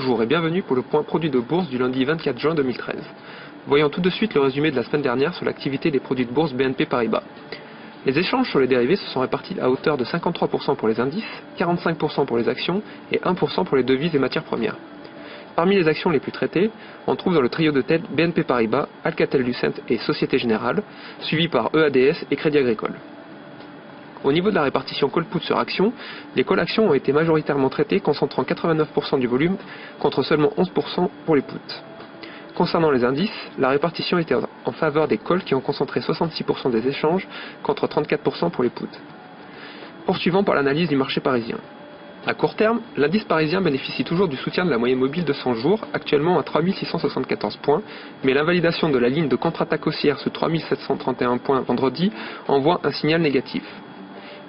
Bonjour et bienvenue pour le point produit de bourse du lundi 24 juin 2013. Voyons tout de suite le résumé de la semaine dernière sur l'activité des produits de bourse BNP Paribas. Les échanges sur les dérivés se sont répartis à hauteur de 53% pour les indices, 45% pour les actions et 1% pour les devises et matières premières. Parmi les actions les plus traitées, on trouve dans le trio de tête BNP Paribas, Alcatel-Lucent et Société Générale, suivi par EADS et Crédit Agricole. Au niveau de la répartition call-put sur action, les call actions ont été majoritairement traitées, concentrant 89% du volume contre seulement 11% pour les puts. Concernant les indices, la répartition était en faveur des calls qui ont concentré 66% des échanges contre 34% pour les puts. Poursuivons par l'analyse du marché parisien. À court terme, l'indice parisien bénéficie toujours du soutien de la moyenne mobile de 100 jours, actuellement à 3674 points, mais l'invalidation de la ligne de contre-attaque haussière sous 3731 points vendredi envoie un signal négatif.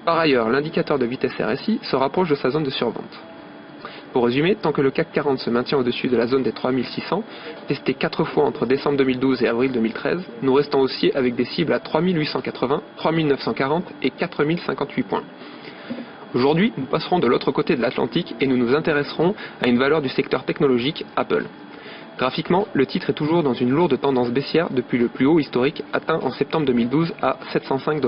Par ailleurs, l'indicateur de vitesse RSI se rapproche de sa zone de survente. Pour résumer, tant que le CAC 40 se maintient au-dessus de la zone des 3600, testé 4 fois entre décembre 2012 et avril 2013, nous restons haussiers avec des cibles à 3880, 3940 et 4058 points. Aujourd'hui, nous passerons de l'autre côté de l'Atlantique et nous nous intéresserons à une valeur du secteur technologique, Apple. Graphiquement, le titre est toujours dans une lourde tendance baissière depuis le plus haut historique atteint en septembre 2012 à 705 $.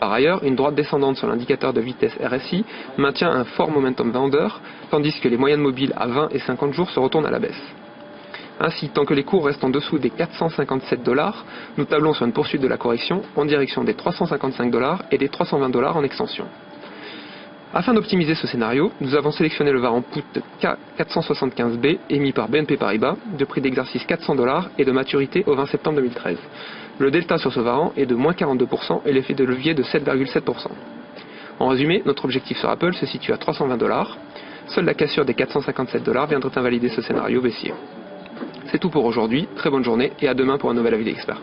Par ailleurs, une droite descendante sur l'indicateur de vitesse RSI maintient un fort momentum vendeur, tandis que les moyennes mobiles à 20 et 50 jours se retournent à la baisse. Ainsi, tant que les cours restent en dessous des 457 $, nous tablons sur une poursuite de la correction en direction des 355 $ et des 320 $ en extension. Afin d'optimiser ce scénario, nous avons sélectionné le varan put K475B émis par BNP Paribas, de prix d'exercice 400 $ et de maturité au 20 septembre 2013. Le delta sur ce varan est de moins 42% et l'effet de levier de 7,7%. En résumé, notre objectif sur Apple se situe à 320 $. Seule la cassure des 457 $ viendrait invalider ce scénario baissier. C'est tout pour aujourd'hui, très bonne journée et à demain pour un nouvel avis d'expert.